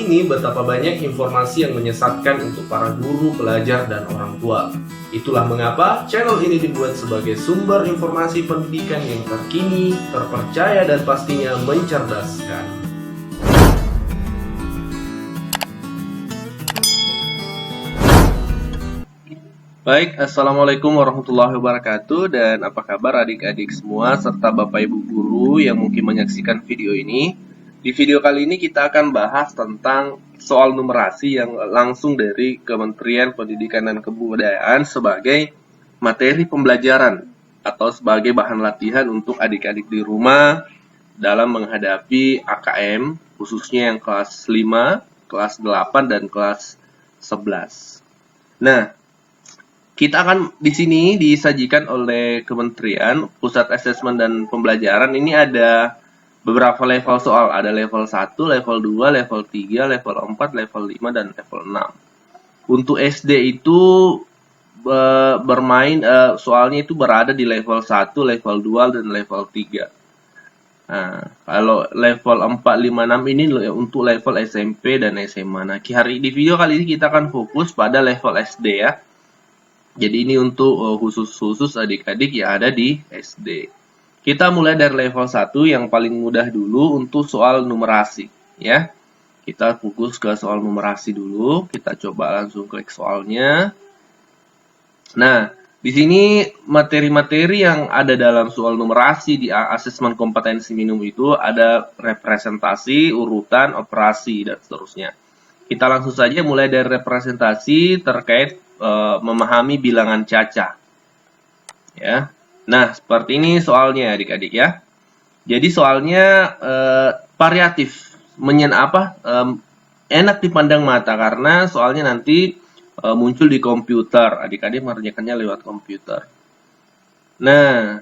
ini betapa banyak informasi yang menyesatkan untuk para guru, pelajar, dan orang tua. Itulah mengapa channel ini dibuat sebagai sumber informasi pendidikan yang terkini, terpercaya, dan pastinya mencerdaskan. Baik, Assalamualaikum warahmatullahi wabarakatuh, dan apa kabar adik-adik semua serta Bapak Ibu guru yang mungkin menyaksikan video ini. Di video kali ini kita akan bahas tentang soal numerasi yang langsung dari Kementerian Pendidikan dan Kebudayaan sebagai materi pembelajaran atau sebagai bahan latihan untuk adik-adik di rumah dalam menghadapi AKM, khususnya yang kelas 5, kelas 8, dan kelas 11. Nah, kita akan di sini disajikan oleh Kementerian Pusat Asesmen dan Pembelajaran. Ini ada beberapa level soal, ada level 1, level 2, level 3, level 4, level 5, dan level 6. Untuk SD itu soalnya itu berada di level 1, level 2, dan level 3. Nah, kalau level 4, 5, 6 ini untuk level SMP dan SMA. Nah, di video kali ini kita akan fokus pada level SD ya. Jadi ini untuk khusus adik-adik yang ada di SD. Kita mulai dari level 1 yang paling mudah dulu untuk soal numerasi ya. Kita fokus ke soal numerasi dulu. Kita coba langsung klik soalnya. Nah, di sini materi-materi yang ada dalam soal numerasi di asesmen kompetensi minimum itu ada representasi, urutan, operasi, dan seterusnya. Kita langsung saja mulai dari representasi terkait memahami bilangan cacah. Ya. Nah, seperti ini soalnya adik-adik ya. Jadi soalnya variatif, enak dipandang mata karena soalnya nanti muncul di komputer. Adik-adik mengerjakannya lewat komputer. Nah,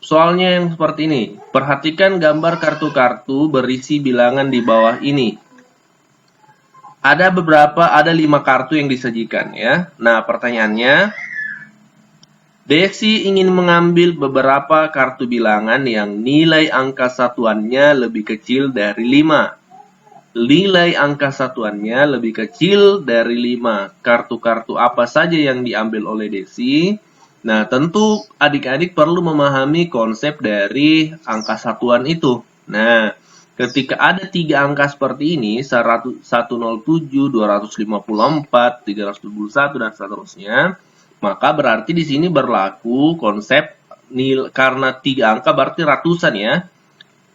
soalnya yang seperti ini. Perhatikan gambar kartu-kartu berisi bilangan di bawah ini. Ada 5 kartu yang disajikan ya. Nah, pertanyaannya, Desi ingin mengambil beberapa kartu bilangan yang nilai angka satuannya lebih kecil dari 5. Nilai angka satuannya lebih kecil dari 5. Kartu-kartu apa saja yang diambil oleh Desi? Nah, tentu adik-adik perlu memahami konsep dari angka satuan itu. Nah, ketika ada 3 angka seperti ini, 107, 254, 321, dan seterusnya, maka berarti di sini berlaku konsep karena 3 angka berarti ratusan ya.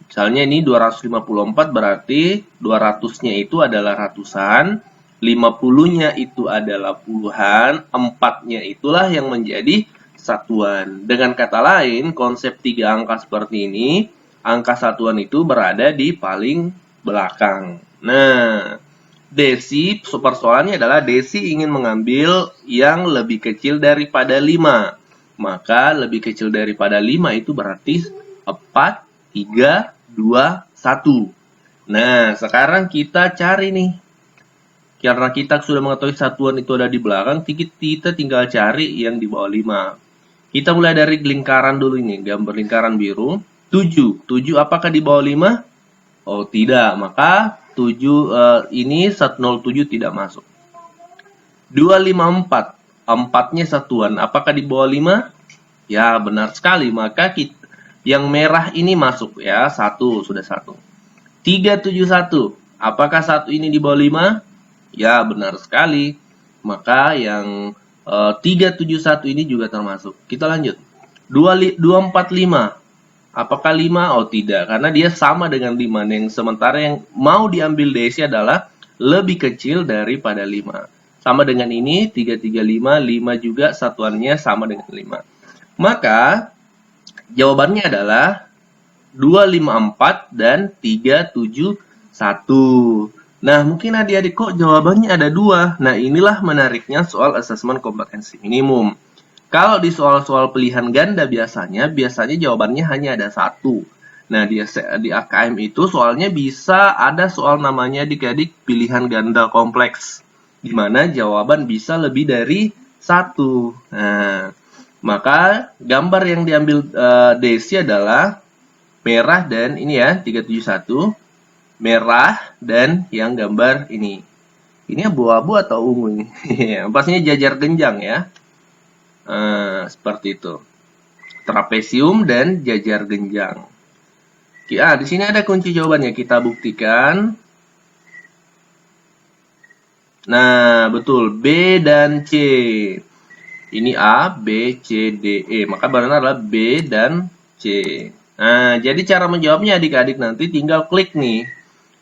Misalnya ini 254 berarti 200-nya itu adalah ratusan, 50-nya itu adalah puluhan, 4-nya itulah yang menjadi satuan. Dengan kata lain, konsep 3 angka seperti ini, angka satuan itu berada di paling belakang. Nah, persoalannya adalah Desi ingin mengambil yang lebih kecil daripada 5. Maka lebih kecil daripada 5 itu berarti 4, 3, 2, 1. Nah, sekarang kita cari nih. Karena kita sudah mengetahui satuan itu ada di belakang, kita tinggal cari yang di bawah 5. Kita mulai dari lingkaran dulu ini, gambar lingkaran biru. 7 apakah di bawah 5? Oh, tidak. Maka 7 ini 107 tidak masuk. 254, 4-nya satuan. Apakah di bawah 5? Ya, benar sekali. Maka yang merah ini masuk ya. 1, sudah 1. 371, apakah 1 ini di bawah 5? Ya, benar sekali. Maka yang 371 ini juga termasuk. Kita lanjut. 245, apakah 5? Oh, tidak. Karena dia sama dengan 5. Yang sementara yang mau diambil Desi adalah lebih kecil daripada 5. Sama dengan ini, 335, 5 juga satuannya sama dengan 5. Maka, jawabannya adalah 254 dan 371. Nah, mungkin adik-adik kok jawabannya ada 2. Nah, inilah menariknya soal asesmen kompetensi minimum. Kalau di soal-soal pilihan ganda biasanya jawabannya hanya ada 1. Nah, di AKM itu soalnya bisa ada soal namanya adik-adik pilihan ganda kompleks, di mana jawaban bisa lebih dari 1. Nah, maka gambar yang diambil Desi adalah merah dan ini ya, 371. merah dan yang gambar ini. Ini abu-abu atau ungu ini? Pastinya jajar genjang ya. Seperti itu. Trapesium dan jajar genjang. Di sini ada kunci jawabannya. Kita buktikan. Nah, betul. B dan C. Ini A, B, C, D, E. Maka benar adalah B dan C. Nah, jadi cara menjawabnya adik-adik nanti tinggal klik nih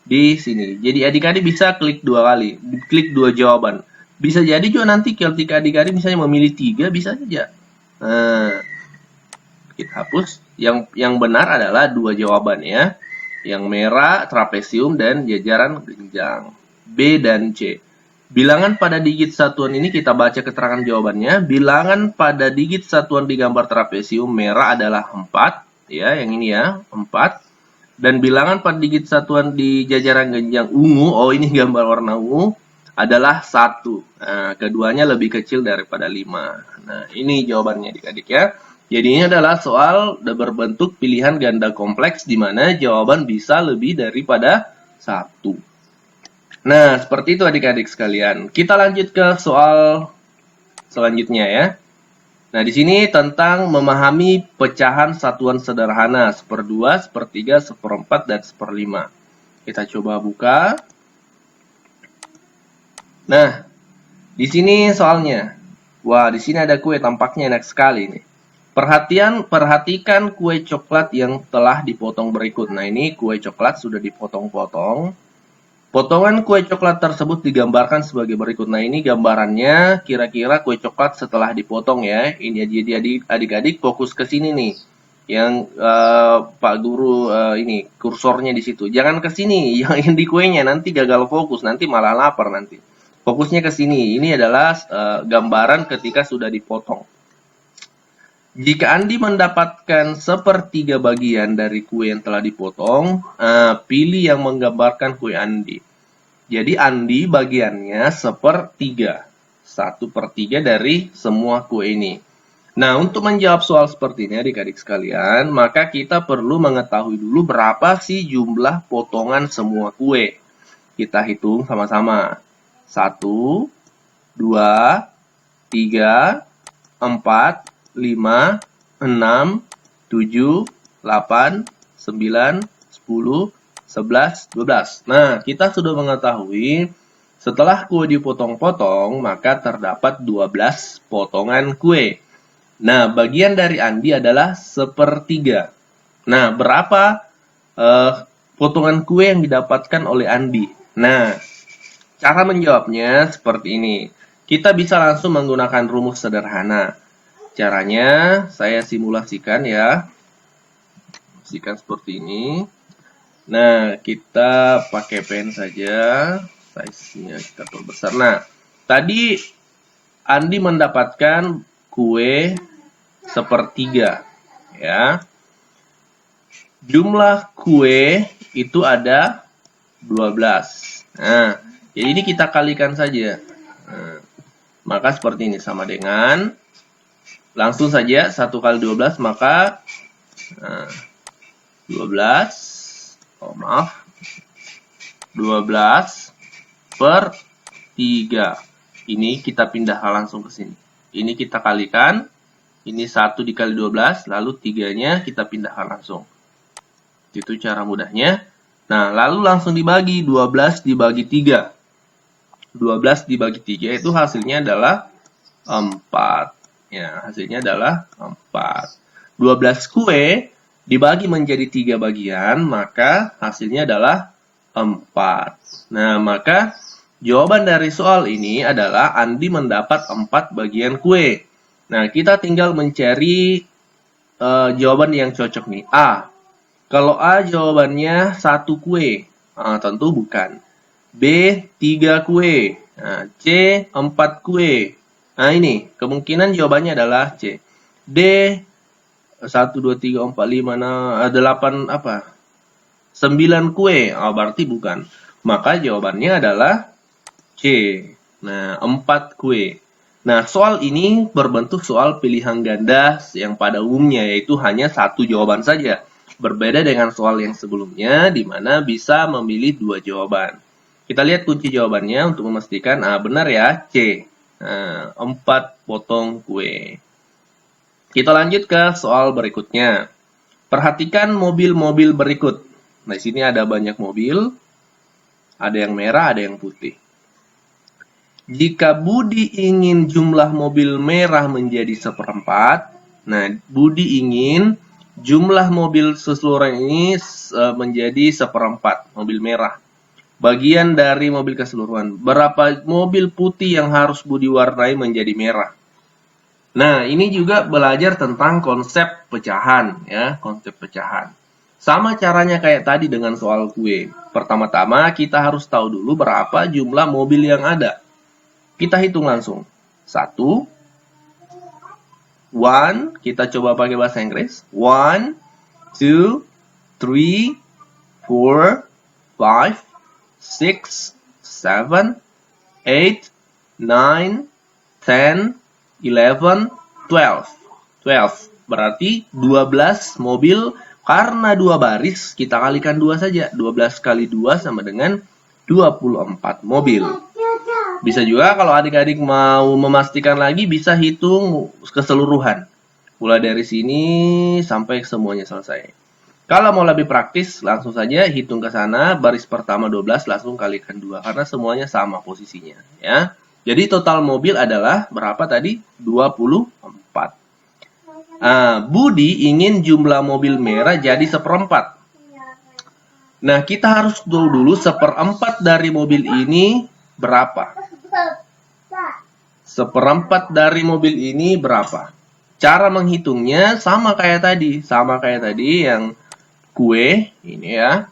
di sini. Jadi adik-adik bisa klik 2 kali, klik 2 jawaban. Bisa jadi juga nanti ketika adik-adik misalnya memilih 3 bisa saja. Nah, kita hapus. Yang benar adalah 2 jawaban ya. Yang merah trapesium dan jajaran genjang. B dan C. Bilangan pada digit satuan ini kita baca keterangan jawabannya. Bilangan pada digit satuan di gambar trapesium merah adalah 4. Ya, yang ini ya, 4. Dan bilangan pada digit satuan di jajaran genjang ungu, ini gambar warna ungu, adalah 1. Nah, keduanya lebih kecil daripada 5. Nah, ini jawabannya adik-adik ya. Jadi ini adalah soal berbentuk pilihan ganda kompleks di mana jawaban bisa lebih daripada 1. Nah, seperti itu adik-adik sekalian. Kita lanjut ke soal selanjutnya ya. Nah, di sini tentang memahami pecahan satuan sederhana 1/2, 1/3, 1/4, dan 1/5. Kita coba buka. Nah, di sini soalnya. Wah, di sini ada kue, tampaknya enak sekali nih. Perhatikan kue coklat yang telah dipotong berikut. Nah, ini kue coklat sudah dipotong-potong. Potongan kue coklat tersebut digambarkan sebagai berikut. Nah, ini gambarannya kira-kira kue coklat setelah dipotong ya. Ini jadi adik-adik fokus ke sini nih. Yang Pak Guru ini kursornya di situ. Jangan ke sini, yang di kuenya nanti gagal fokus, nanti malah lapar nanti. Fokusnya ke sini. Ini adalah gambaran ketika sudah dipotong. Jika Andi mendapatkan 1/3 bagian dari kue yang telah dipotong, pilih yang menggambarkan kue Andi. Jadi Andi bagiannya 1/3. 1/3 dari semua kue ini. Nah, untuk menjawab soal seperti ini adik-adik sekalian, maka kita perlu mengetahui dulu berapa sih jumlah potongan semua kue. Kita hitung sama-sama. 1, 2, 3, 4, 5, 6, 7, 8, 9, 10, 11, 12. Nah, kita sudah mengetahui setelah kue dipotong-potong, maka terdapat 12 potongan kue. Nah, bagian dari Andi adalah 1/3. Nah, berapa potongan kue yang didapatkan oleh Andi? Nah, cara menjawabnya seperti ini. Kita bisa langsung menggunakan rumus sederhana. Caranya saya simulasikan ya. Simulasikan seperti ini. Nah, kita pakai pen saja. Size-nya kita perbesar. Nah, tadi Andi mendapatkan kue 1/3 ya. Jumlah kue itu ada 12. Nah, jadi ini kita kalikan saja. Nah, maka seperti ini sama dengan langsung saja 1 kali 12 maka 12 per 3. Ini kita pindahkan langsung ke sini. Ini kita kalikan. Ini 1 dikali 12. Lalu 3-nya kita pindahkan langsung. Itu cara mudahnya. Nah, lalu langsung dibagi. 12 dibagi 3. 12 dibagi 3 itu hasilnya adalah 4. Ya, hasilnya adalah 4. 12 kue dibagi menjadi 3 bagian, maka hasilnya adalah 4. Nah, maka jawaban dari soal ini adalah Andi mendapat 4 bagian kue. Nah, kita tinggal mencari jawaban yang cocok nih. A. Kalau A jawabannya 1 kue, tentu bukan. B. 3 kue. Nah, C. 4 kue. Nah, ini kemungkinan jawabannya adalah C. D 1 2 3 4 5 6 8 apa? 9 kue. Berarti bukan. Maka jawabannya adalah C. Nah, 4 kue. Nah, soal ini berbentuk soal pilihan ganda yang pada umumnya yaitu hanya 1 jawaban saja. Berbeda dengan soal yang sebelumnya, di mana bisa memilih dua jawaban. Kita lihat kunci jawabannya untuk memastikan, benar ya, C. 4 potong kue. Kita lanjut ke soal berikutnya. Perhatikan mobil-mobil berikut. Nah, di sini ada banyak mobil, ada yang merah, ada yang putih. Jika Budi ingin jumlah mobil merah menjadi 1/4, nah Budi ingin jumlah mobil keseluruhan ini menjadi 1/4 mobil merah. Bagian dari mobil keseluruhan. Berapa mobil putih yang harus Budi warnai menjadi merah? Nah, ini juga belajar tentang konsep pecahan, ya, konsep pecahan. Sama caranya kayak tadi dengan soal kue. Pertama-tama kita harus tahu dulu berapa jumlah mobil yang ada. Kita hitung langsung. 1, 1, kita coba pakai bahasa Inggris. 1, 2, 3, 4, 5, 6, 7, 8, 9, 10, 11, 12. 12. Berarti 12 mobil, karena 2 baris, kita kalikan 2 saja. 12 kali 2 sama dengan 24 mobil. Bisa juga kalau adik-adik mau memastikan lagi, bisa hitung keseluruhan. Mulai dari sini sampai semuanya selesai. Kalau mau lebih praktis, langsung saja hitung ke sana, baris pertama 12, langsung kalikan 2. Karena semuanya sama posisinya. Ya. Jadi total mobil adalah berapa tadi? 24. Budi ingin jumlah mobil merah jadi 1/4. Nah, kita harus tahu dulu 1/4 dari mobil ini berapa? 1/4 dari mobil ini berapa? Cara menghitungnya sama kayak tadi. Sama kayak tadi yang kue. Ini ya.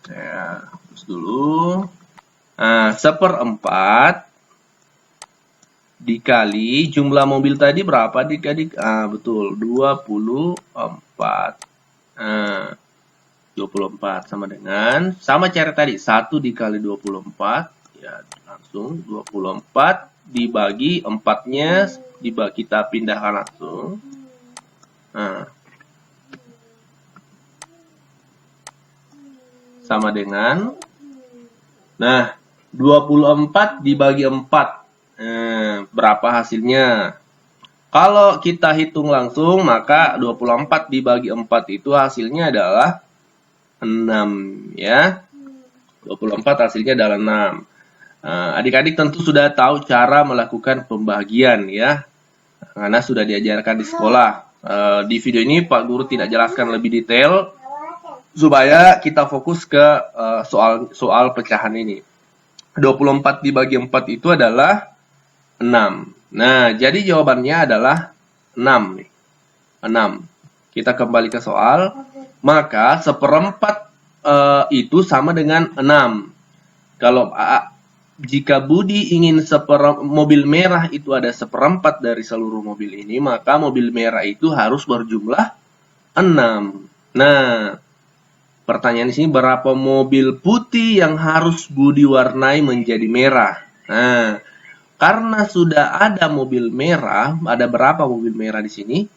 Saya hapus dulu. 1/4 dikali jumlah mobil tadi berapa adik-adik? Betul. 24. 24 sama dengan, sama cara tadi, 1 dikali 24, ya langsung 24 dibagi 4-nya, kita pindahkan langsung. Sama dengan, 24 dibagi 4, berapa hasilnya? Kalau kita hitung langsung, maka 24 dibagi 4 itu hasilnya adalah 6, ya. 24 hasilnya adalah 6. Adik-adik tentu sudah tahu cara melakukan pembagian, ya, karena sudah diajarkan di sekolah. Di video ini Pak Guru tidak jelaskan lebih detail supaya kita fokus ke soal pecahan ini. 24 dibagi 4 itu adalah 6. Nah, jadi jawabannya adalah 6 nih. 6. Kita kembali ke soal. Maka 1/4 itu sama dengan 6. Kalau jika Budi ingin mobil merah itu ada 1/4 dari seluruh mobil ini, maka mobil merah itu harus berjumlah 6. Nah, pertanyaan di sini, berapa mobil putih yang harus Budi warnai menjadi merah? Nah, karena sudah ada mobil merah, ada berapa mobil merah di sini?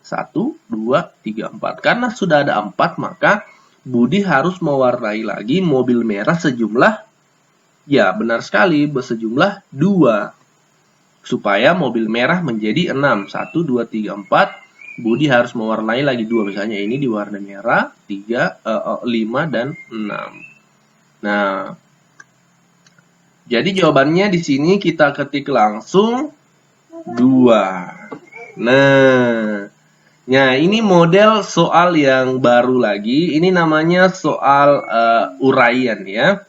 1, 2, 3, 4. Karena sudah ada 4, maka Budi harus mewarnai lagi mobil merah sejumlah, ya benar sekali, sejumlah 2. Supaya mobil merah menjadi 6. 1, 2, 3, 4. Budi harus mewarnai lagi 2. Misalnya ini diwarnai merah, 3, 5, dan 6. Nah, jadi jawabannya di sini kita ketik langsung 2. Nah, ini model soal yang baru lagi. Ini namanya soal uraian, ya,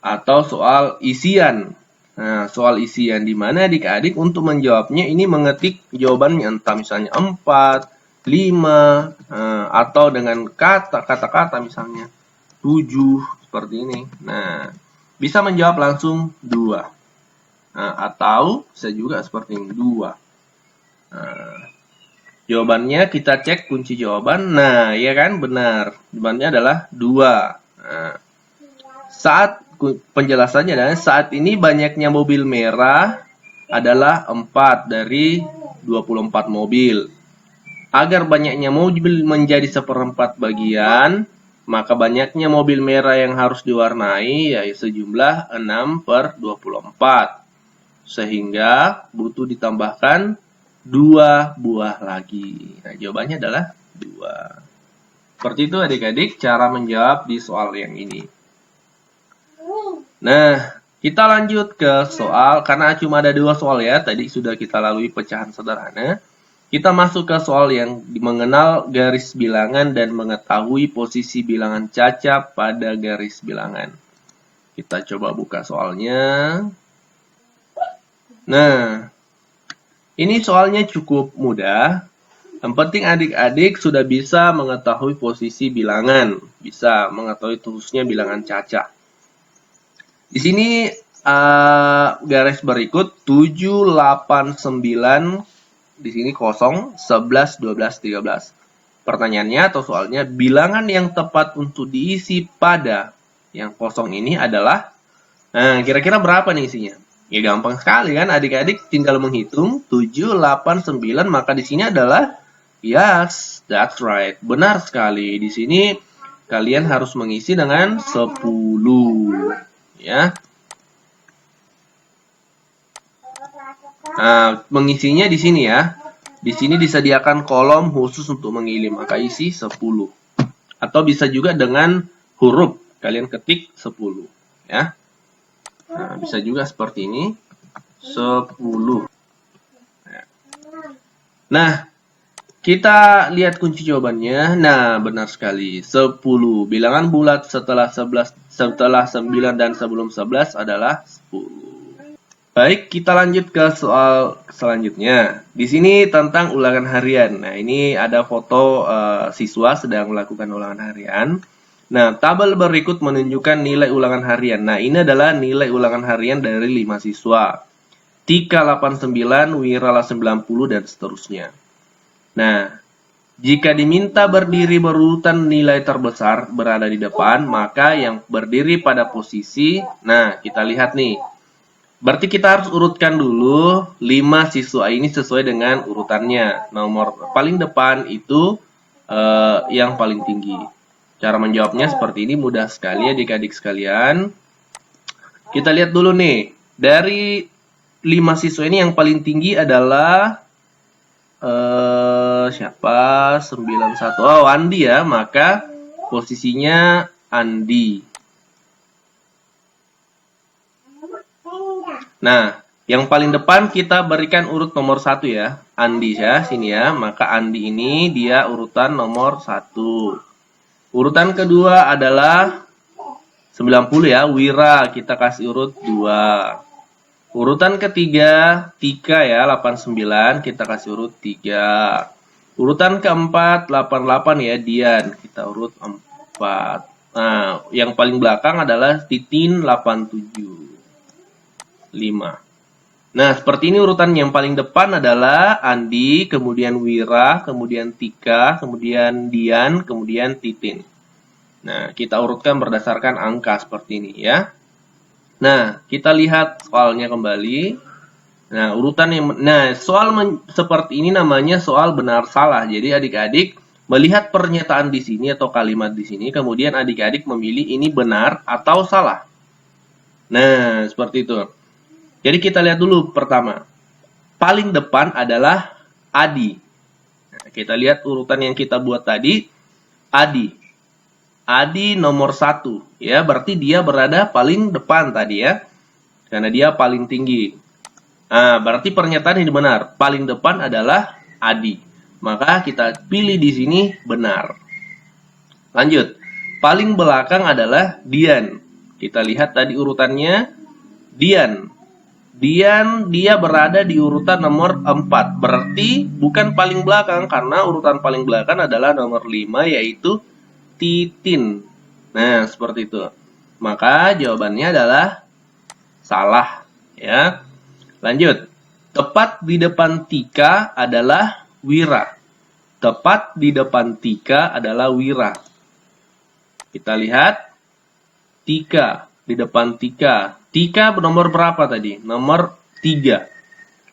atau soal isian. Nah, soal isian di mana adik-adik untuk menjawabnya ini mengetik jawabannya entah misalnya 4, 5, atau dengan kata-kata misalnya 7 seperti ini. Nah, bisa menjawab langsung 2. Atau bisa juga seperti ini 2. Jawabannya kita cek kunci jawaban. Nah, ya kan, benar. Jawabannya adalah 2. Saat penjelasannya adalah saat ini banyaknya mobil merah adalah 4 dari 24 mobil. Agar banyaknya mobil menjadi seperempat bagian, maka banyaknya mobil merah yang harus diwarnai yaitu sejumlah 6/24. Sehingga butuh ditambahkan 2 buah lagi. Nah, jawabannya adalah 2. Seperti itu adik-adik cara menjawab di soal yang ini. Nah, kita lanjut ke soal, karena cuma ada 2 soal ya, tadi sudah kita lalui pecahan sederhana. Kita masuk ke soal yang mengenal garis bilangan dan mengetahui posisi bilangan caca pada garis bilangan. Kita coba buka soalnya. Nah, ini soalnya cukup mudah. Yang penting adik-adik sudah bisa mengetahui posisi bilangan, bisa mengetahui khususnya bilangan caca. Di sini garis berikut 7, 8, 9, di sini 0, 11, 12, 13. Pertanyaannya atau soalnya, bilangan yang tepat untuk diisi pada yang kosong ini adalah, nah kira-kira berapa nih isinya? Ya gampang sekali kan, adik-adik tinggal menghitung 7, 8, 9, maka di sini adalah, yes, that's right, benar sekali. Di sini kalian harus mengisi dengan 10, ya. Nah, mengisinya di sini ya. Di sini disediakan kolom khusus untuk mengisi, maka isi 10. Atau bisa juga dengan huruf, kalian ketik 10, ya. Nah, bisa juga seperti ini, 10. Nah, kita lihat kunci jawabannya. Nah, benar sekali, 10. Bilangan bulat setelah 9 dan sebelum 11 adalah 10. Baik, kita lanjut ke soal selanjutnya. Di sini tentang ulangan harian. Nah, ini ada foto siswa sedang melakukan ulangan harian. Nah, tabel berikut menunjukkan nilai ulangan harian. Nah, ini adalah nilai ulangan harian dari 5 siswa. Tika 89, Wira 90, dan seterusnya. Nah, jika diminta berdiri berurutan nilai terbesar berada di depan, maka yang berdiri pada posisi, nah kita lihat nih. Berarti kita harus urutkan dulu 5 siswa ini sesuai dengan urutannya. Nomor paling depan itu yang paling tinggi. Cara menjawabnya seperti ini, mudah sekali adik-adik sekalian. Kita lihat dulu nih. Dari 5 siswa ini yang paling tinggi adalah siapa? 91. Oh, Andi ya. Maka posisinya Andi. Nah, yang paling depan kita berikan urut nomor 1 ya. Andi ya, sini ya. Maka Andi ini dia urutan nomor 1. Urutan kedua adalah 90 ya, Wira. Kita kasih urut 2. Urutan ketiga, Tika ya, 89. Kita kasih urut 3. Urutan keempat, 88 ya, Dian. Kita urut 4. Nah, yang paling belakang adalah Titin, 87. 5. Nah, seperti ini urutan yang paling depan adalah Andi, kemudian Wira, kemudian Tika, kemudian Dian, kemudian Titin. Nah, kita urutkan berdasarkan angka seperti ini ya. Nah, kita lihat soalnya kembali. Nah, urutan yang soal seperti ini namanya soal benar salah. Jadi adik-adik melihat pernyataan di sini atau kalimat di sini, kemudian adik-adik memilih ini benar atau salah. Nah, seperti itu. Jadi kita lihat dulu pertama. Paling depan adalah Adi. Nah, kita lihat urutan yang kita buat tadi. Adi. Adi nomor 1. Ya, berarti dia berada paling depan tadi ya. Karena dia paling tinggi. Nah, berarti pernyataan ini benar. Paling depan adalah Adi. Maka kita pilih di sini benar. Lanjut. Paling belakang adalah Dian. Kita lihat tadi urutannya. Dian. Dia berada di urutan nomor 4. Berarti bukan paling belakang, karena urutan paling belakang adalah nomor 5, yaitu Titin. Nah, seperti itu. Maka jawabannya adalah salah. Ya. Lanjut. Tepat di depan Tika adalah Wira. Tepat di depan Tika adalah Wira. Kita lihat. Tika. Di depan Tika. Tika nomor berapa tadi? Nomor 3.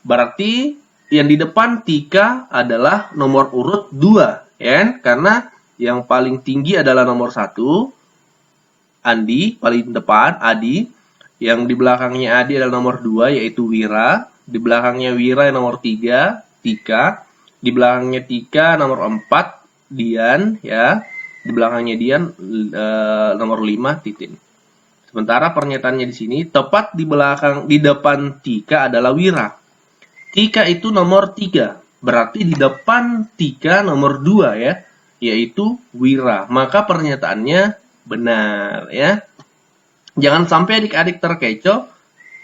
Berarti yang di depan Tika adalah nomor urut 2, ya kan? Karena yang paling tinggi adalah nomor 1, Andi, paling depan, Adi. Yang di belakangnya Adi adalah nomor 2, yaitu Wira. Di belakangnya Wira yang nomor 3, Tika. Di belakangnya Tika nomor 4, Dian, ya. Di belakangnya Dian nomor 5, Titin. Sementara pernyataannya di sini, tepat di depan Tika adalah Wira. Tika itu nomor 3, berarti di depan Tika nomor 2 ya, yaitu Wira. Maka pernyataannya benar ya. Jangan sampai adik-adik terkecoh,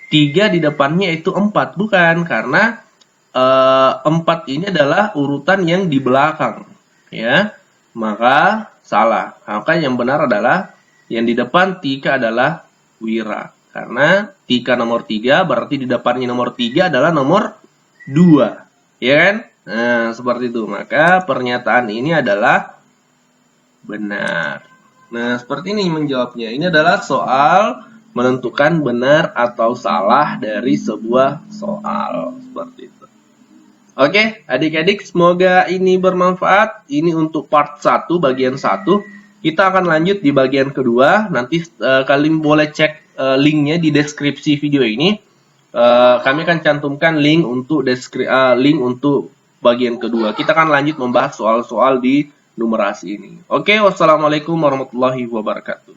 3 di depannya itu 4, bukan, karena 4 ini adalah urutan yang di belakang ya. Maka salah. Maka yang benar adalah yang di depan Tika adalah Wira. Karena Tika nomor 3 berarti di depannya nomor 3 adalah nomor 2, ya kan? Nah, seperti itu. Maka pernyataan ini adalah benar. Nah, seperti ini menjawabnya. Ini adalah soal menentukan benar atau salah dari sebuah soal. Seperti itu. Oke, adik-adik, semoga ini bermanfaat. Ini untuk part 1, bagian 1. Kita akan lanjut di bagian kedua. Nanti kalian boleh cek linknya di deskripsi video ini. Kami akan cantumkan link untuk bagian kedua. Kita akan lanjut membahas soal-soal di numerasi ini. Oke, wassalamualaikum warahmatullahi wabarakatuh.